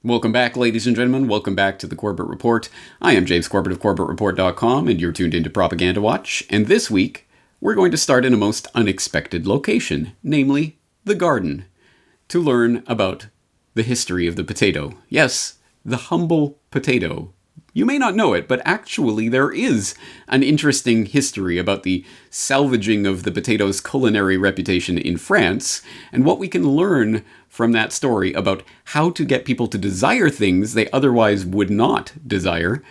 Welcome back, ladies and gentlemen. Welcome back to the Corbett Report. I am James Corbett of CorbettReport.com, and you're tuned into Propaganda Watch. And this week, we're going to start in a most unexpected location, namely the garden, to learn about the history of the potato. Yes, the humble potato. You may not know it, but actually there is an interesting history about the salvaging of the potato's culinary reputation in France, and what we can learn from that story about how to get people to desire things they otherwise would not desire.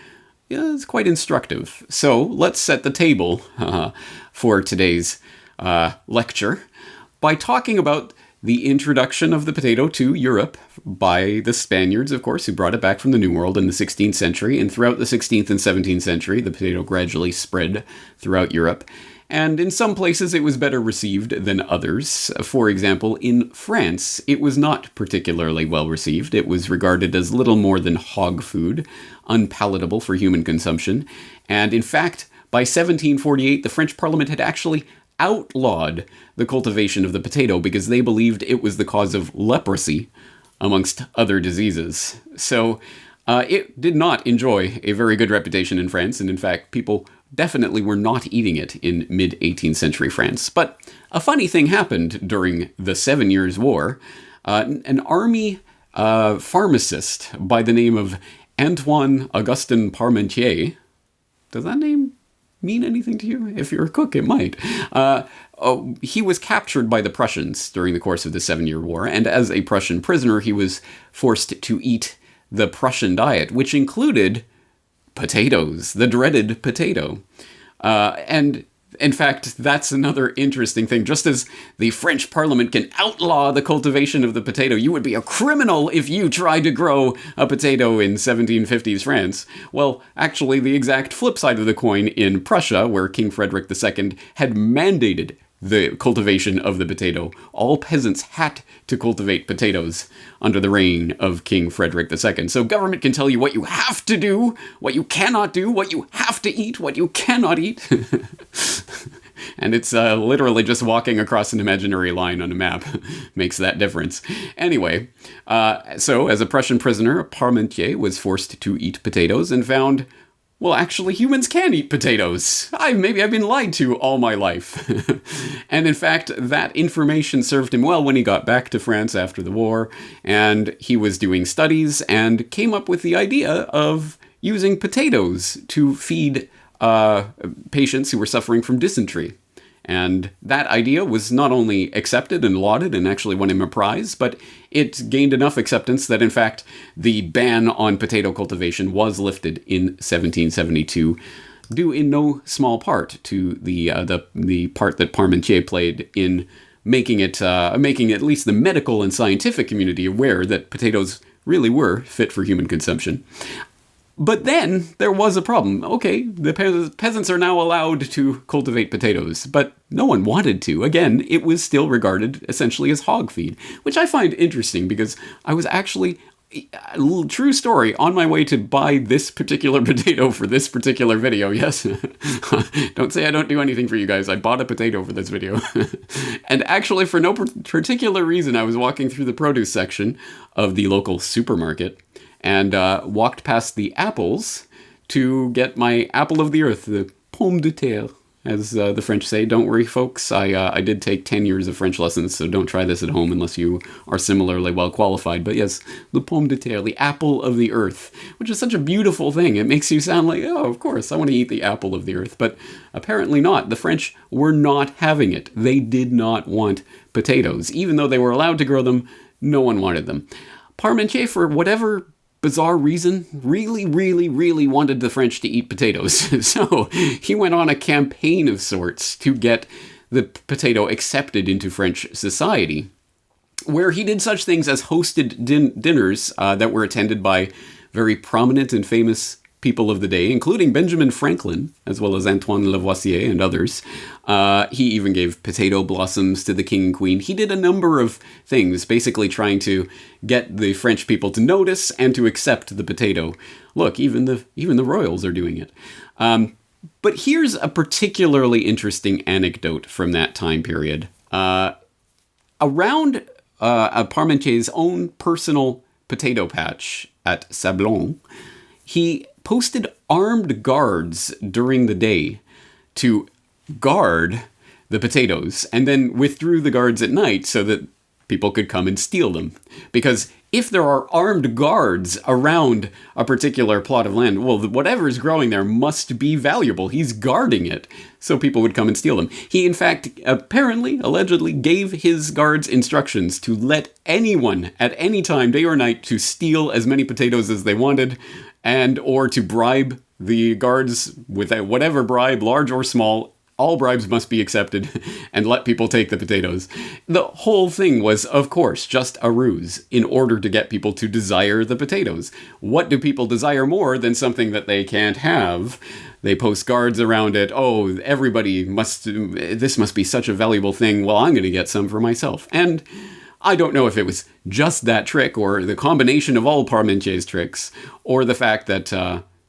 Yeah, it's quite instructive. So let's set the table for today's lecture by talking about the introduction of the potato to Europe by the Spaniards, of course, who brought it back from the New World in the 16th century. And throughout the 16th and 17th century, the potato gradually spread throughout Europe. And in some places, it was better received than others. For example, in France, it was not particularly well received. It was regarded as little more than hog food, unpalatable for human consumption. And in fact, by 1748, the French Parliament had actually outlawed the cultivation of the potato because they believed it was the cause of leprosy, amongst other diseases. So it did not enjoy a very good reputation in France, and in fact, people definitely were not eating it in mid-18th century France. But a funny thing happened during the 7 Years' War. An army pharmacist by the name of Antoine Augustin Parmentier, does that name mean anything to you? If you're a cook, it might. He was captured by the Prussians during the course of the 7 Year War, and as a Prussian prisoner, he was forced to eat the Prussian diet, which included potatoes, the dreaded potato. And in fact, that's another interesting thing. Just as the French Parliament can outlaw the cultivation of the potato, you would be a criminal if you tried to grow a potato in 1750s France. Well, actually, the exact flip side of the coin in Prussia, where King Frederick II had mandated the cultivation of the potato. All peasants had to cultivate potatoes under the reign of King Frederick II. So government can tell you what you have to do, what you cannot do, what you have to eat, what you cannot eat. And it's literally just walking across an imaginary line on a map makes that difference. Anyway, so as a Prussian prisoner, Parmentier was forced to eat potatoes and found, well, actually, humans can eat potatoes. Maybe I've been lied to all my life. And in fact, that information served him well when he got back to France after the war, and he was doing studies and came up with the idea of using potatoes to feed patients who were suffering from dysentery. And that idea was not only accepted and lauded and actually won him a prize, but it gained enough acceptance that, in fact, the ban on potato cultivation was lifted in 1772, due in no small part to the part that Parmentier played in making at least the medical and scientific community aware that potatoes really were fit for human consumption. But then there was a problem. Okay, the peasants are now allowed to cultivate potatoes, but no one wanted to. Again, it was still regarded essentially as hog feed, which I find interesting because I was actually, a little true story, on my way to buy this particular potato for this particular video. Yes, don't say I don't do anything for you guys. I bought a potato for this video. And actually, for no particular reason, I was walking through the produce section of the local supermarket and walked past the apples to get my apple of the earth, the pomme de terre, as the French say. Don't worry, folks. I did take 10 years of French lessons, so don't try this at home unless you are similarly well qualified. But yes, the pomme de terre, the apple of the earth, which is such a beautiful thing. It makes you sound like, oh, of course, I want to eat the apple of the earth. But apparently not. The French were not having it. They did not want potatoes. Even though they were allowed to grow them, no one wanted them. Parmentier, for whatever bizarre reason, really wanted the French to eat potatoes. So he went on a campaign of sorts to get the potato accepted into French society, where he did such things as hosted dinners that were attended by very prominent and famous people of the day, including Benjamin Franklin, as well as Antoine Lavoisier and others. He even gave potato blossoms to the king and queen. He did a number of things, basically trying to get the French people to notice and to accept the potato. Look, even the royals are doing it. But here's a particularly interesting anecdote from that time period. Around Parmentier's own personal potato patch at Sablon, he posted armed guards during the day to guard the potatoes and then withdrew the guards at night so that people could come and steal them. Because if there are armed guards around a particular plot of land, well, whatever's growing there must be valuable. He's guarding it, so people would come and steal them. He, in fact, allegedly, gave his guards instructions to let anyone at any time, day or night, to steal as many potatoes as they wanted, and or to bribe the guards with whatever bribe, large or small. All bribes must be accepted, and let people take the potatoes. The whole thing was, of course, just a ruse in order to get people to desire the potatoes. What do people desire more than something that they can't have? They post guards around it. Oh, this must be such a valuable thing. Well, I'm going to get some for myself. And I don't know if it was just that trick, or the combination of all Parmentier's tricks, or the fact that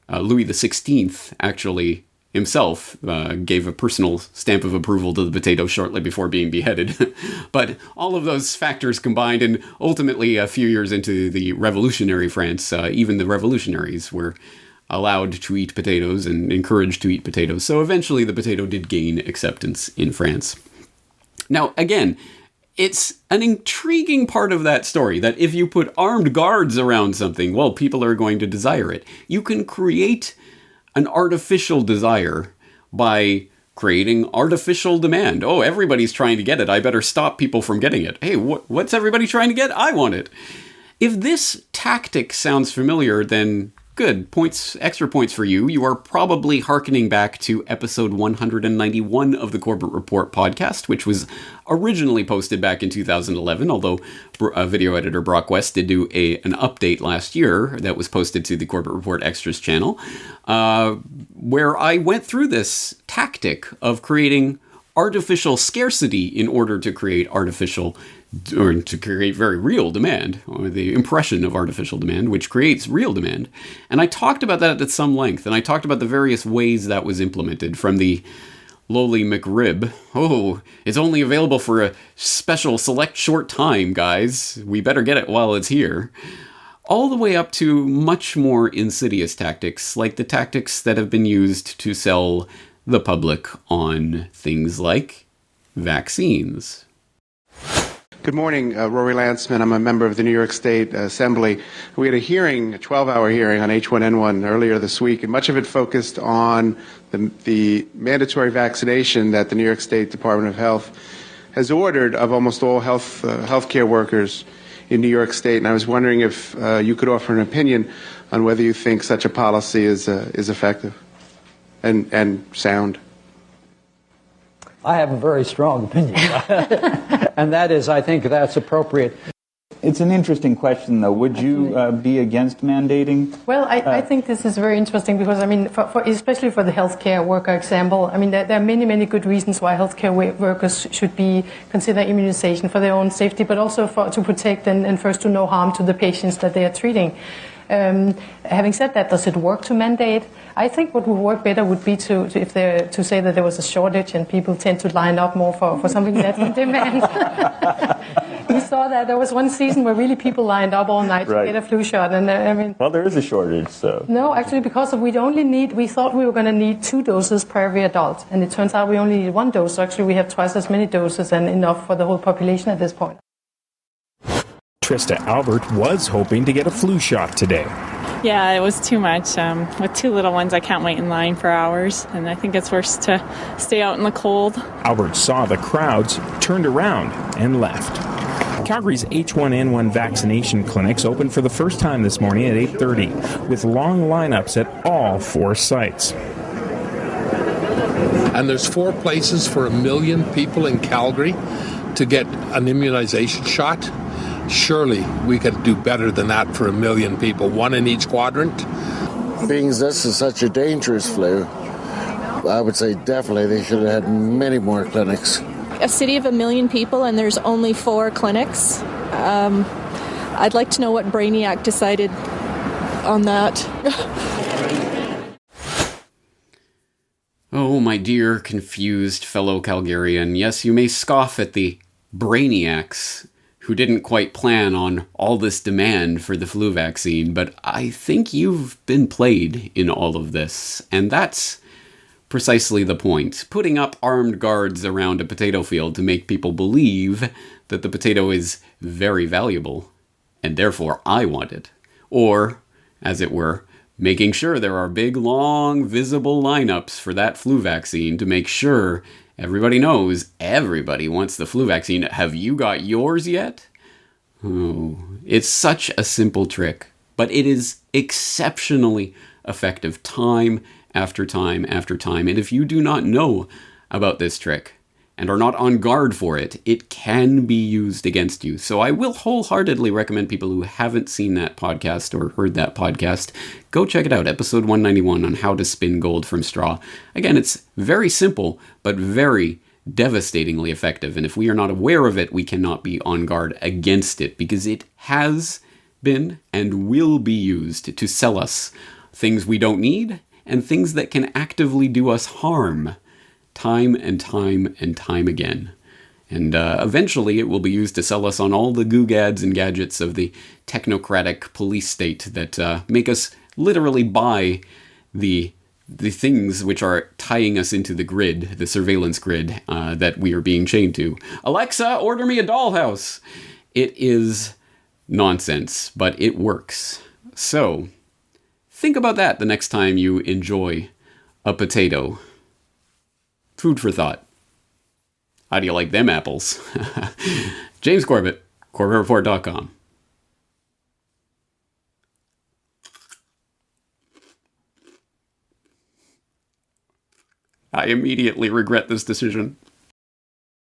Louis XVI actually himself gave a personal stamp of approval to the potato shortly before being beheaded. But all of those factors combined, and ultimately a few years into the revolutionary France, even the revolutionaries were allowed to eat potatoes and encouraged to eat potatoes. So eventually the potato did gain acceptance in France. Now, again, it's an intriguing part of that story that if you put armed guards around something, well, people are going to desire it. You can create an artificial desire by creating artificial demand. Oh, everybody's trying to get it. I better stop people from getting it. Hey, what's everybody trying to get? I want it. If this tactic sounds familiar, then good. Extra points for you. You are probably hearkening back to episode 191 of the Corbett Report podcast, which was originally posted back in 2011, although video editor Brock West did do an update last year that was posted to the Corbett Report Extras channel, where I went through this tactic of creating artificial scarcity in order to create very real demand, or the impression of artificial demand, which creates real demand. And I talked about that at some length, and I talked about the various ways that was implemented, from the lowly McRib. Oh, it's only available for a special select short time, guys. We better get it while it's here. All the way up to much more insidious tactics, like the tactics that have been used to sell the public on things like vaccines. Good morning, Rory Lanceman. I'm a member of the New York State Assembly. We had a 12-hour hearing on H1N1 earlier this week, and much of it focused on the mandatory vaccination that the New York State Department of Health has ordered of almost all healthcare workers in New York State. And I was wondering if you could offer an opinion on whether you think such a policy is effective and sound. I have a very strong opinion, and that is, I think that's appropriate. It's an interesting question, though. Would you be against mandating? Well, I think this is very interesting because, I mean, especially for the healthcare worker example, I mean, there are many, many good reasons why healthcare workers should be considered immunization for their own safety, but also to protect and first to no harm to the patients that they are treating. Having said that, does it work to mandate? I think what would work better would be to say that there was a shortage and people tend to line up more for something that's in demand. We saw that there was one season where really people lined up all night to get a flu shot, and I mean. Well, there is a shortage, so. No, actually, because we thought we were going to need 2 doses per every adult, and it turns out we only need 1 dose. So actually, we have twice as many doses and enough for the whole population at this point. Trista Albert was hoping to get a flu shot today. Yeah, it was too much. With 2 little ones, I can't wait in line for hours, and I think it's worse to stay out in the cold. Albert saw the crowds, turned around, and left. Calgary's H1N1 vaccination clinics opened for the first time this morning at 8:30, with long lineups at all 4 sites. And there's 4 places for 1 million people in Calgary to get an immunization shot. Surely we could do better than that for 1 million people, 1 in each quadrant. Being this is such a dangerous flu, I would say definitely they should have had many more clinics. A city of 1 million people and there's only 4 clinics. I'd like to know what Brainiac decided on that. Oh, my dear confused fellow Calgarian, yes, you may scoff at the brainiacs who didn't quite plan on all this demand for the flu vaccine, but I think you've been played in all of this, and that's precisely the point. Putting up armed guards around a potato field to make people believe that the potato is very valuable, and therefore I want it. Or, as it were, making sure there are big, long, visible lineups for that flu vaccine to make sure everybody knows everybody wants the flu vaccine. Have you got yours yet? Oh, it's such a simple trick, but it is exceptionally effective time after time after time. And if you do not know about this trick and are not on guard for it, it can be used against you. So I will wholeheartedly recommend people who haven't seen that podcast or heard that podcast, go check it out, episode 191 on how to spin gold from straw. Again, it's very simple, but very devastatingly effective. And if we are not aware of it, we cannot be on guard against it, because it has been and will be used to sell us things we don't need and things that can actively do us harm time and time and time again. And eventually it will be used to sell us on all the googads and gadgets of the technocratic police state that make us literally buy the things which are tying us into the grid, the surveillance grid that we are being chained to. Alexa, order me a dollhouse! It is nonsense, but it works. So, think about that the next time you enjoy a potato. Food for thought. How do you like them apples? James Corbett, CorbettReport.com. I immediately regret this decision.